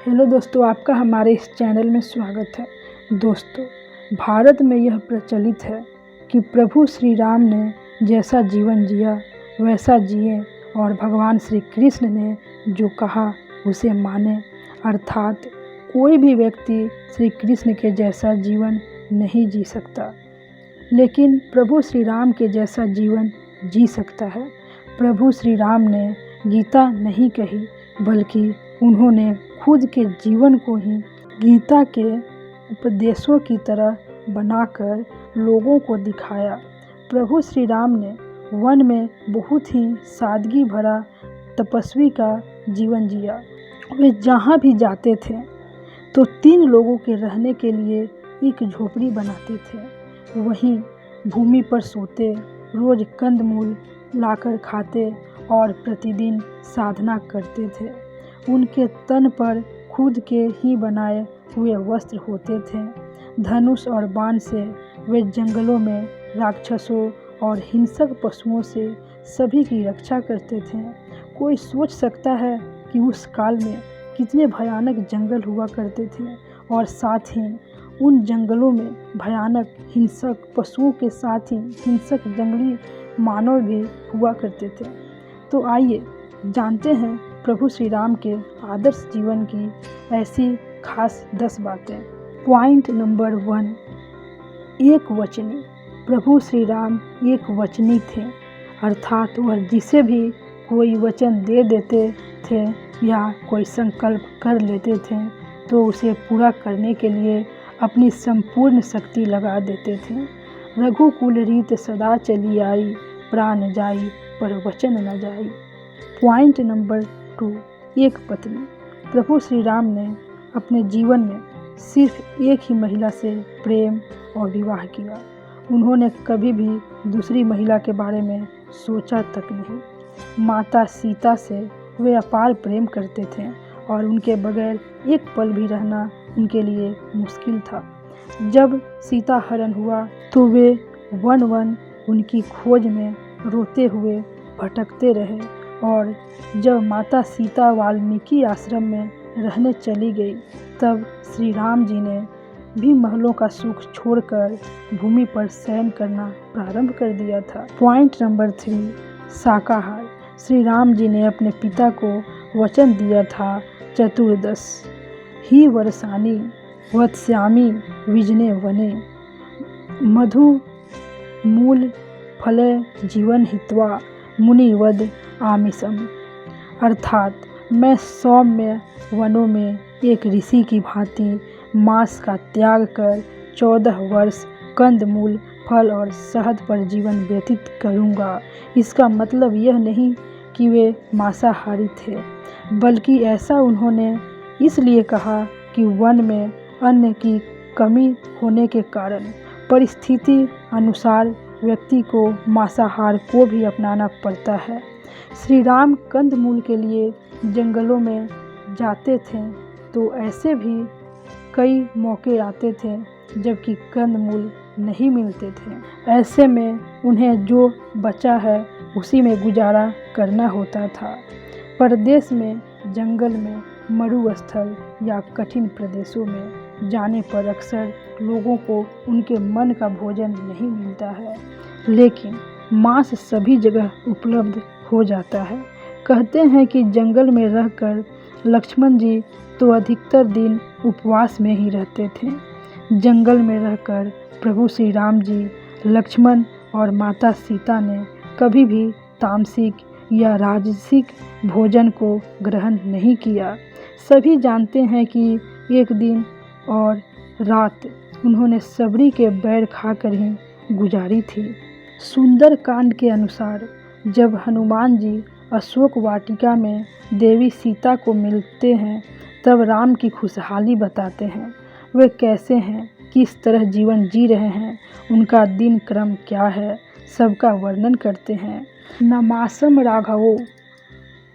Hello दोस्तों, आपका हमारे इस चैनल में स्वागत है। दोस्तों, भारत में यह प्रचलित है कि प्रभु श्री राम ने जैसा जीवन जिया वैसा जिए और भगवान श्री कृष्ण ने जो कहा उसे माने। अर्थात कोई भी व्यक्ति श्री कृष्ण के जैसा जीवन नहीं जी सकता, लेकिन प्रभु श्री राम के जैसा जीवन जी सकता है। प्रभु श्री राम ने गीता नहीं कही, बल्कि उन्होंने खुद के जीवन को ही गीता के उपदेशों की तरह बनाकर लोगों को दिखाया। प्रभु श्री राम ने वन में बहुत ही सादगी भरा तपस्वी का जीवन जिया। वे जहाँ भी जाते थे तो 3 लोगों के रहने के लिए एक झोपड़ी बनाते थे। वहीं भूमि पर सोते, रोज कंदमूल लाकर खाते और प्रतिदिन साधना करते थे। उनके तन पर खुद के ही बनाए हुए वस्त्र होते थे। धनुष और बाण से वे जंगलों में राक्षसों और हिंसक पशुओं से सभी की रक्षा करते थे। कोई सोच सकता है कि उस काल में कितने भयानक जंगल हुआ करते थे, और साथ ही उन जंगलों में भयानक हिंसक पशुओं के साथ ही हिंसक जंगली मानव भी हुआ करते थे। तो आइए जानते हैं प्रभु श्री राम के आदर्श जीवन की ऐसी खास 10 बातें। पॉइंट नंबर 1, एक वचनी। प्रभु श्री राम एक वचनी थे, अर्थात वह जिसे भी कोई वचन दे देते थे या कोई संकल्प कर लेते थे तो उसे पूरा करने के लिए अपनी संपूर्ण शक्ति लगा देते थे। रघुकुल रीत सदा चली आई, प्राण जाई पर वचन न जाई। पॉइंट नंबर 2, एक पत्नी। प्रभु श्री राम ने अपने जीवन में सिर्फ एक ही महिला से प्रेम और विवाह किया। उन्होंने कभी भी दूसरी महिला के बारे में सोचा तक नहीं। माता सीता से वे अपार प्रेम करते थे और उनके बगैर एक पल भी रहना उनके लिए मुश्किल था। जब सीता हरण हुआ तो वे वन उनकी खोज में रोते हुए भटकते रहे, और जब माता सीता वाल्मीकि आश्रम में रहने चली गई तब श्री राम जी ने भी महलों का सुख छोड़कर भूमि पर शयन करना प्रारंभ कर दिया था। पॉइंट नंबर 3, शाकाहार। श्री राम जी ने अपने पिता को वचन दिया था, चतुर्दश ही वर्षाणि वत्स्यामि विजने वने मधु मूल फले जीवन हित्वा मुनिवद आमिषम। अर्थात मैं सौम्य वनों में एक ऋषि की भांति मांस का त्याग कर 14 वर्ष कंदमूल, फल और शहद पर जीवन व्यतीत करूंगा। इसका मतलब यह नहीं कि वे मांसाहारी थे, बल्कि ऐसा उन्होंने इसलिए कहा कि वन में अन्न की कमी होने के कारण परिस्थिति अनुसार व्यक्ति को मांसाहार को भी अपनाना पड़ता है। श्री राम कंदमूल के लिए जंगलों में जाते थे तो ऐसे भी कई मौके आते थे जबकि कंदमूल नहीं मिलते थे। ऐसे में उन्हें जो बचा है उसी में गुजारा करना होता था। परदेश में, जंगल में, मरुस्थल या कठिन प्रदेशों में जाने पर अक्सर लोगों को उनके मन का भोजन नहीं मिलता है, लेकिन मांस सभी जगह उपलब्ध हो जाता है। कहते हैं कि जंगल में रहकर लक्ष्मण जी तो अधिकतर दिन उपवास में ही रहते थे। जंगल में रहकर प्रभु श्री राम जी, लक्ष्मण और माता सीता ने कभी भी तामसिक या राजसिक भोजन को ग्रहण नहीं किया। सभी जानते हैं कि एक दिन और रात उन्होंने सबरी के बैर खाकर ही गुजारी थी। सुंदर कांड के अनुसार जब हनुमान जी अशोक वाटिका में देवी सीता को मिलते हैं तब राम की खुशहाली बताते हैं। वे कैसे हैं, किस तरह जीवन जी रहे हैं, उनका दिन क्रम क्या है, सबका वर्णन करते हैं। न मासम राघवो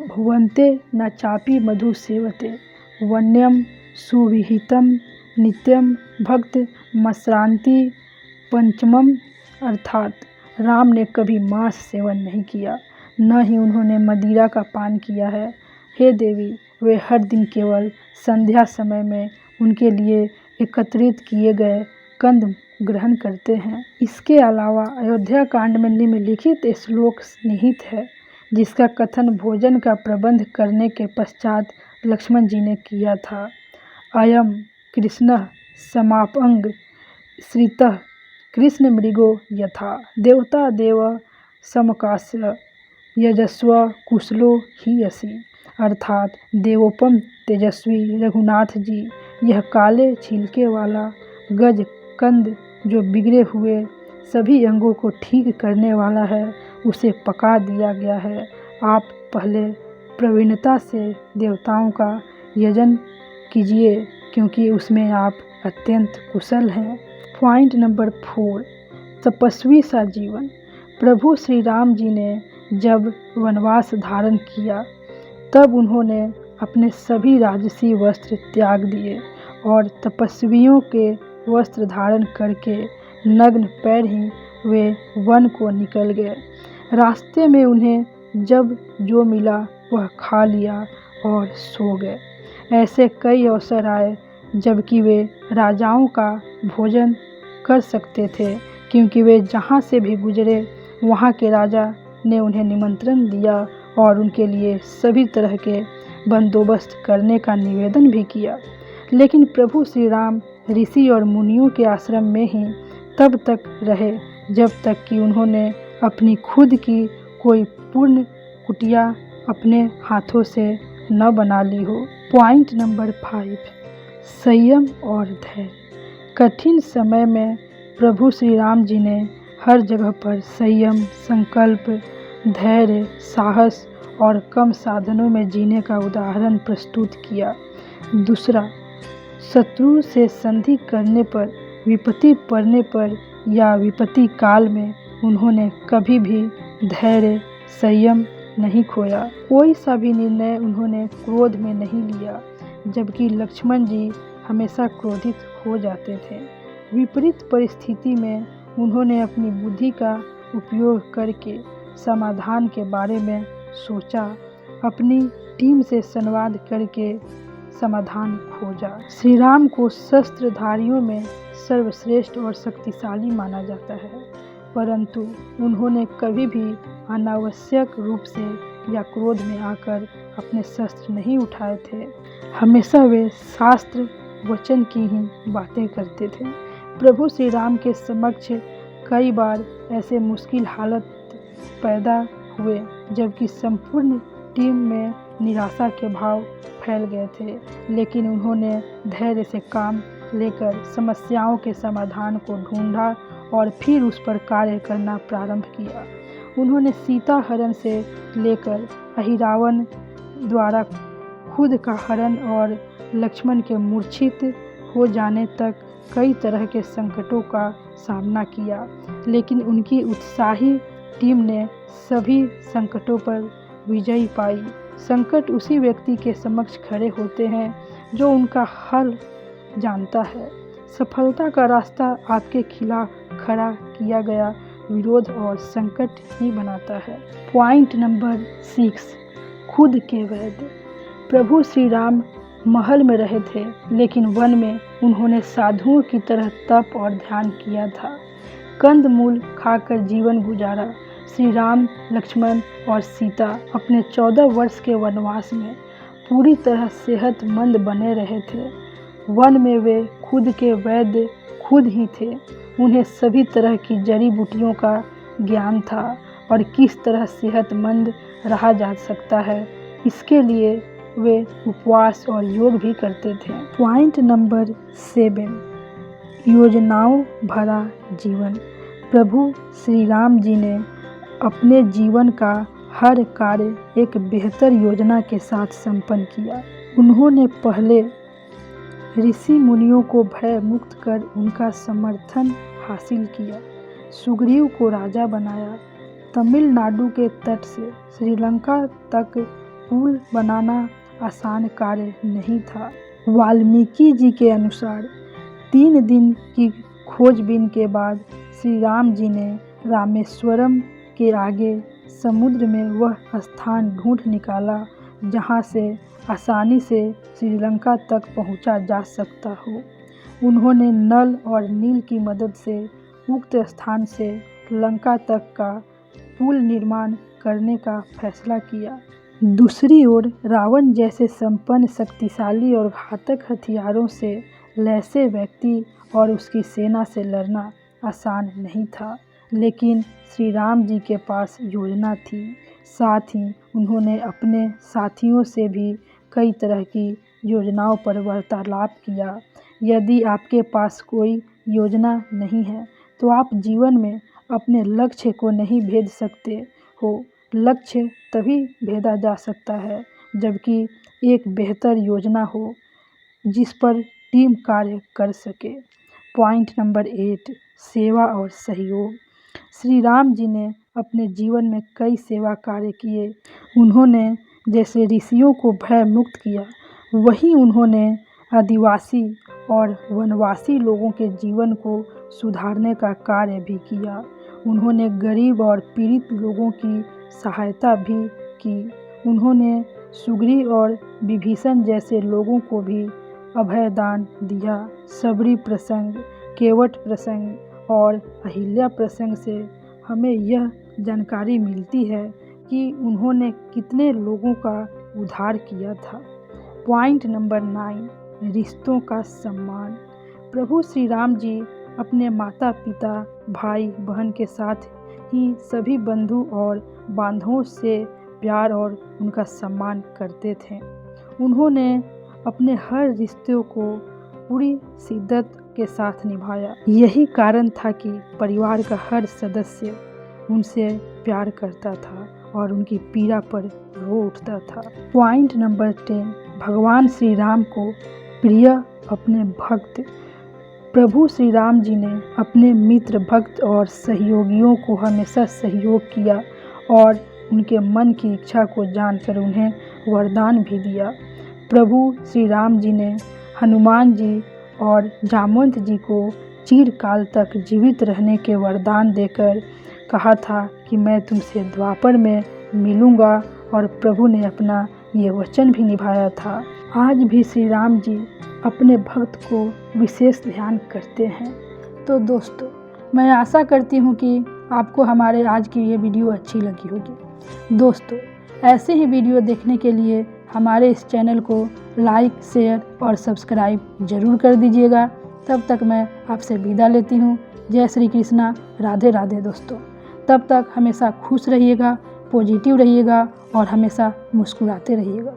भुवन्ते न चापी मधु सेवते वन्यम सुविहितम नित्यम भक्त मश्रांति पंचमम। अर्थात राम ने कभी मांस सेवन नहीं किया, न ही उन्होंने मदिरा का पान किया है। हे देवी, वे हर दिन केवल संध्या समय में उनके लिए एकत्रित किए गए कंद ग्रहण करते हैं। इसके अलावा अयोध्या कांड में निम्नलिखित श्लोक निहित है, जिसका कथन भोजन का प्रबंध करने के पश्चात लक्ष्मण जी ने किया था। अयम कृष्णः समापंग श्रितः कृष्ण मृगो यथा देवता देव समकास्य यजस्व कुशलो ही यसी। अर्थात देवोपम तेजस्वी रघुनाथ जी, यह काले छिलके वाला गज कंद जो बिगड़े हुए सभी अंगों को ठीक करने वाला है, उसे पका दिया गया है। आप पहले प्रवीणता से देवताओं का यजन कीजिए, क्योंकि उसमें आप अत्यंत कुशल हैं। पॉइंट नंबर 4, तपस्वी सा जीवन। प्रभु श्री राम जी ने जब वनवास धारण किया, तब उन्होंने अपने सभी राजसी वस्त्र त्याग दिए और तपस्वियों के वस्त्र धारण करके नग्न पैर ही वे वन को निकल गए। रास्ते में उन्हें जब जो मिला वह खा लिया और सो गए। ऐसे कई अवसर आए जबकि वे राजाओं का भोजन कर सकते थे, क्योंकि वे जहाँ से भी गुजरे वहाँ के राजा ने उन्हें निमंत्रण दिया और उनके लिए सभी तरह के बंदोबस्त करने का निवेदन भी किया। लेकिन प्रभु श्री राम ऋषि और मुनियों के आश्रम में ही तब तक रहे जब तक कि उन्होंने अपनी खुद की कोई पूर्ण कुटिया अपने हाथों से न बना ली हो। पॉइंट नंबर 5, संयम और धैर्य। कठिन समय में प्रभु श्री राम जी ने हर जगह पर संयम, संकल्प, धैर्य, साहस और कम साधनों में जीने का उदाहरण प्रस्तुत किया। दूसरा, शत्रु से संधि करने पर, विपत्ति पड़ने पर या विपत्ति काल में उन्होंने कभी भी धैर्य, संयम नहीं खोया। कोई सा भी निर्णय उन्होंने क्रोध में नहीं लिया, जबकि लक्ष्मण जी हमेशा क्रोधित हो जाते थे। विपरीत परिस्थिति में उन्होंने अपनी बुद्धि का उपयोग करके समाधान के बारे में सोचा, अपनी टीम से संवाद करके समाधान खोजा। श्री राम को शस्त्रधारियों में सर्वश्रेष्ठ और शक्तिशाली माना जाता है, परंतु उन्होंने कभी भी अनावश्यक रूप से या क्रोध में आकर अपने शस्त्र नहीं उठाए थे। हमेशा वे शास्त्र वचन की ही बातें करते थे। प्रभु श्री राम के समक्ष कई बार ऐसे मुश्किल हालत पैदा हुए जबकि संपूर्ण टीम में निराशा के भाव फैल गए थे, लेकिन उन्होंने धैर्य से काम लेकर समस्याओं के समाधान को ढूंढा और फिर उस पर कार्य करना प्रारंभ किया। उन्होंने सीता हरण से लेकर अहिरावण द्वारा खुद का हरण और लक्ष्मण के मूर्छित हो जाने तक कई तरह के संकटों का सामना किया, लेकिन उनकी उत्साही टीम ने सभी संकटों पर विजय पाई। संकट उसी व्यक्ति के समक्ष खड़े होते हैं जो उनका हल जानता है। सफलता का रास्ता आपके खिलाफ खड़ा किया गया विरोध और संकट ही बनाता है। पॉइंट नंबर 6, खुद के वैद्य। प्रभु श्री राम महल में रहे थे, लेकिन वन में उन्होंने साधुओं की तरह तप और ध्यान किया था। कंद मूल खाकर जीवन गुजारा। श्री राम, लक्ष्मण और सीता अपने 14 वर्ष के वनवास में पूरी तरह सेहतमंद बने रहे थे। वन में वे खुद के वैद्य खुद ही थे। उन्हें सभी तरह की जड़ी बूटियों का ज्ञान था और किस तरह सेहतमंद रहा जा सकता है, इसके लिए वे उपवास और योग भी करते थे। पॉइंट नंबर 7, योजनाओं भरा जीवन। प्रभु श्री राम जी ने अपने जीवन का हर कार्य एक बेहतर योजना के साथ संपन्न किया। उन्होंने पहले ऋषि मुनियों को भय मुक्त कर उनका समर्थन हासिल किया, सुग्रीव को राजा बनाया। तमिलनाडु के तट से श्रीलंका तक पुल बनाना आसान कार्य नहीं था। वाल्मीकि जी के अनुसार 3 दिन की खोजबीन के बाद श्री राम जी ने रामेश्वरम के आगे समुद्र में वह स्थान ढूंढ निकाला जहाँ से आसानी से श्रीलंका तक पहुंचा जा सकता हो। उन्होंने नल और नील की मदद से उक्त स्थान से लंका तक का पुल निर्माण करने का फैसला किया। दूसरी ओर रावण जैसे संपन्न, शक्तिशाली और घातक हथियारों से लैसे व्यक्ति और उसकी सेना से लड़ना आसान नहीं था, लेकिन श्री राम जी के पास योजना थी। साथ ही उन्होंने अपने साथियों से भी कई तरह की योजनाओं पर वार्तालाप किया। यदि आपके पास कोई योजना नहीं है तो आप जीवन में अपने लक्ष्य को नहीं भेद सकते हो। लक्ष्य तभी भेदा जा सकता है जबकि एक बेहतर योजना हो जिस पर टीम कार्य कर सके। पॉइंट नंबर 8, सेवा और सहयोग। श्री राम जी ने अपने जीवन में कई सेवा कार्य किए। उन्होंने जैसे ऋषियों को भय मुक्त किया, वहीं उन्होंने आदिवासी और वनवासी लोगों के जीवन को सुधारने का कार्य भी किया। उन्होंने गरीब और पीड़ित लोगों की सहायता भी की। उन्होंने सुग्रीव और विभीषण जैसे लोगों को भी अभयदान दिया। सबरी प्रसंग, केवट प्रसंग और अहिल्या प्रसंग से हमें यह जानकारी मिलती है कि उन्होंने कितने लोगों का उद्धार किया था। पॉइंट नंबर 9, रिश्तों का सम्मान। प्रभु श्री राम जी अपने माता पिता, भाई बहन के साथ ही सभी बंधु और बांधवों से प्यार और उनका सम्मान करते थे। उन्होंने अपने हर रिश्तों को पूरी शिद्दत के साथ निभाया। यही कारण था कि परिवार का हर सदस्य उनसे प्यार करता था और उनकी पीड़ा पर रो उठता था। पॉइंट नंबर 10, भगवान श्री राम को प्रिय अपने भक्त। प्रभु श्री राम जी ने अपने मित्र, भक्त और सहयोगियों को हमेशा सहयोग किया और उनके मन की इच्छा को जानकर उन्हें वरदान भी दिया। प्रभु श्री राम जी ने हनुमान जी और जामवंत जी को चिरकाल तक जीवित रहने के वरदान देकर कहा था कि मैं तुमसे द्वापर में मिलूँगा, और प्रभु ने अपना ये वचन भी निभाया था। आज भी श्री राम जी अपने भक्त को विशेष ध्यान करते हैं। तो दोस्तों, मैं आशा करती हूँ कि आपको हमारे आज की ये वीडियो अच्छी लगी होगी। दोस्तों, ऐसे ही वीडियो देखने के लिए हमारे इस चैनल को लाइक, शेयर और सब्सक्राइब ज़रूर कर दीजिएगा। तब तक मैं आपसे विदा लेती हूँ। जय श्री कृष्णा, राधे राधे दोस्तों। तब तक हमेशा खुश रहिएगा, पॉजिटिव रहिएगा और हमेशा मुस्कुराते रहिएगा।